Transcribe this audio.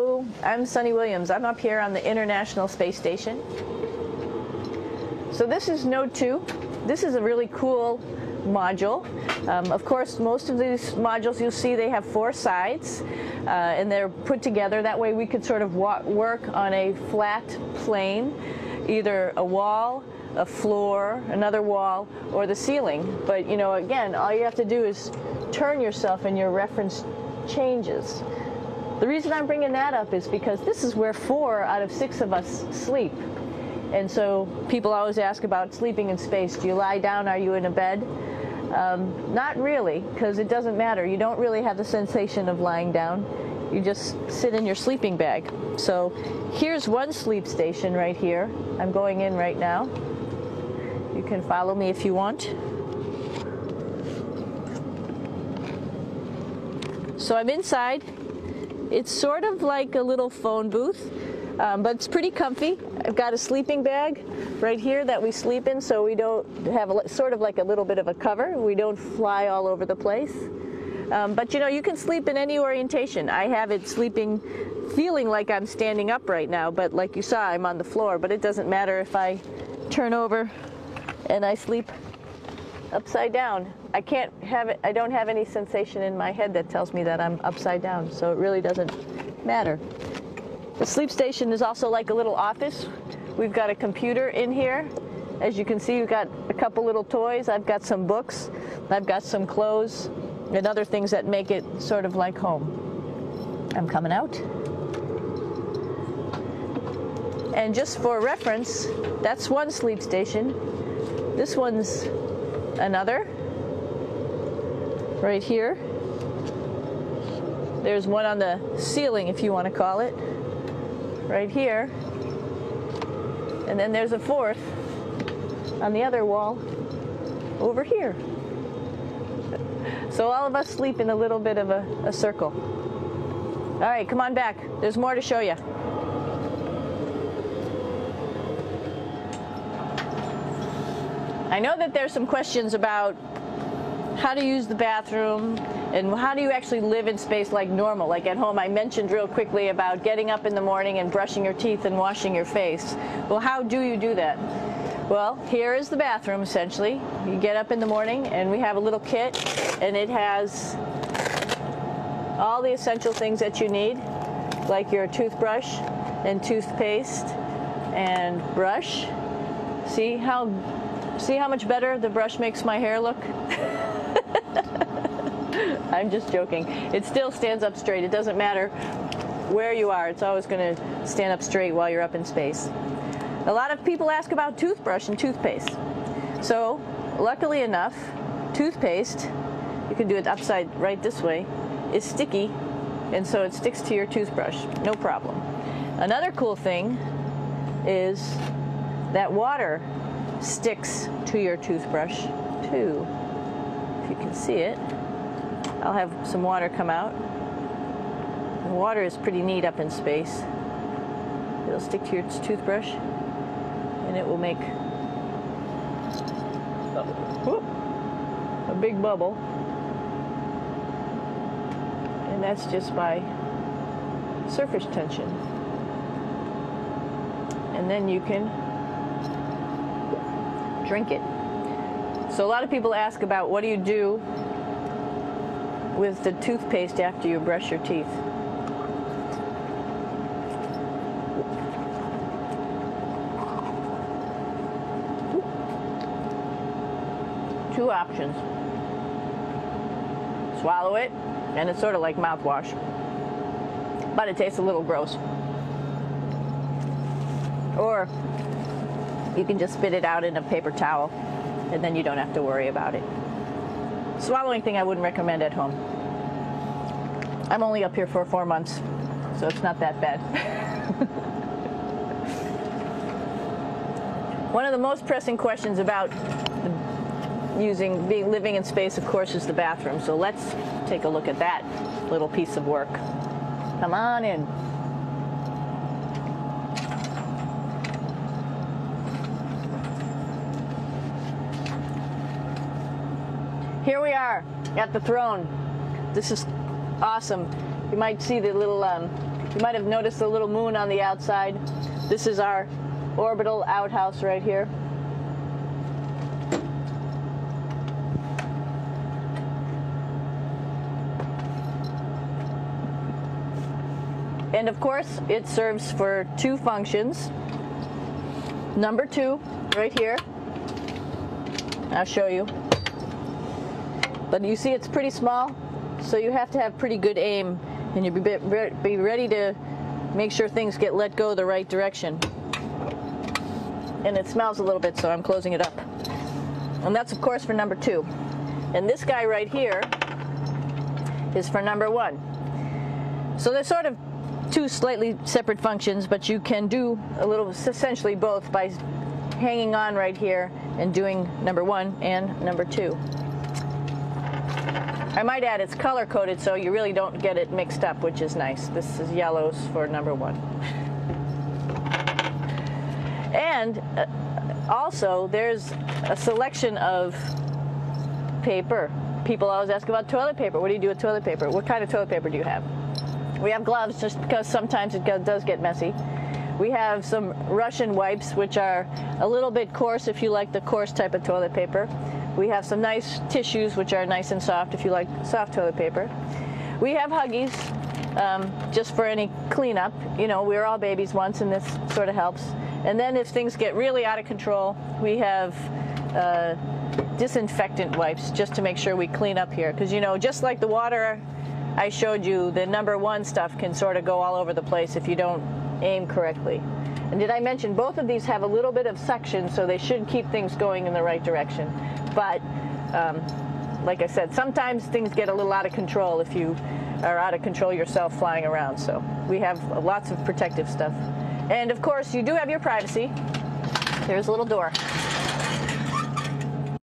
Hello, I'm Sunny Williams. I'm up here on the International Space Station. So this is Node 2. This is a really cool module. Of course, most of these modules you'll see they have 4 sides and they're put together. That way we could sort of work on a flat plane, either a wall, a floor, another wall, or the ceiling. But you know, again, all you have to do is turn yourself and your reference changes. The reason I'm bringing that up is because this is where 4 out of 6 of us sleep. And so people always ask about sleeping in space. Do you lie down? Are you in a bed? Not really, because it doesn't matter. You don't really have the sensation of lying down. You just sit in your sleeping bag. So here's one sleep station right here. I'm going in right now. You can follow me if you want. So I'm inside. It's sort of like a little phone booth, but it's pretty comfy. I've got a sleeping bag right here that we sleep in, so we don't have sort of like a little bit of a cover. We don't fly all over the place. But you know, you can sleep in any orientation. I have it feeling like I'm standing up right now, but like you saw, I'm on the floor. But it doesn't matter if I turn over and I sleep upside down. I don't have any sensation in my head that tells me that I'm upside down, so it really doesn't matter. The sleep station is also like a little office. We've got a computer in here. As you can see, we've got a couple little toys. I've got some books. I've got some clothes and other things that make it sort of like home. I'm coming out. And just for reference, that's one sleep station. This one's another. Right here. There's one on the ceiling, if you want to call it. Right here. And then there's a 4th on the other wall over here. So all of us sleep in a little bit of a circle. All right, come on back. There's more to show you. I know that there's some questions about how to use the bathroom and how do you actually live in space like normal, like at home. I mentioned real quickly about getting up in the morning and brushing your teeth and washing your face. Well, how do you do that? Well, here is the bathroom essentially. You get up in the morning and we have a little kit and it has all the essential things that you need, like your toothbrush and toothpaste and brush. See how much better the brush makes my hair look? I'm just joking. It still stands up straight. It doesn't matter where you are. It's always going to stand up straight while you're up in space. A lot of people ask about toothbrush and toothpaste. So, luckily enough, toothpaste, you can do it upside right this way, is sticky, and so it sticks to your toothbrush. No problem. Another cool thing is that water sticks to your toothbrush too. If you can see it, I'll have some water come out. The water is pretty neat up in space. It'll stick to your toothbrush and it will make a big bubble, and that's just by surface tension. And then you can drink it. So a lot of people ask about what do you do with the toothpaste after you brush your teeth. Two options. Swallow it, and it's sort of like mouthwash, but it tastes a little gross. Or you can just spit it out in a paper towel, and then you don't have to worry about it. Swallowing thing I wouldn't recommend at home. I'm only up here for 4 months, so it's not that bad. One of the most pressing questions about living in space, of course, is the bathroom. So let's take a look at that little piece of work. Come on in. Here we are at the throne. This is awesome. You might see the little You might have noticed a little moon on the outside. This is our orbital outhouse right here. And of course, it serves for two functions. Number 2, right here. I'll show you. But you see it's pretty small, so you have to have pretty good aim, and you be ready to make sure things get let go the right direction. And it smells a little bit, so I'm closing it up. And that's, of course, for number 2. And this guy right here is for number 1. So they're sort of two slightly separate functions, but you can do a little, essentially both, by hanging on right here and doing number 1 and number 2. I might add it's color coded, so you really don't get it mixed up, which is nice. This is yellows for number 1. And also there's a selection of paper. People always ask about toilet paper. What do you do with toilet paper? What kind of toilet paper do you have? We have gloves, just because sometimes it does get messy. We have some Russian wipes, which are a little bit coarse if you like the coarse type of toilet paper. We have some nice tissues, which are nice and soft if you like soft toilet paper. We have Huggies, just for any cleanup. You know, we were all babies once, and this sort of helps. And then if things get really out of control, we have disinfectant wipes, just to make sure we clean up here. Because, you know, just like the water I showed you, the number 1 stuff can sort of go all over the place if you don't aim correctly. And did I mention both of these have a little bit of suction, so they should keep things going in the right direction. But like I said, sometimes things get a little out of control if you are out of control yourself flying around. So we have lots of protective stuff. And of course, you do have your privacy. There's a little door.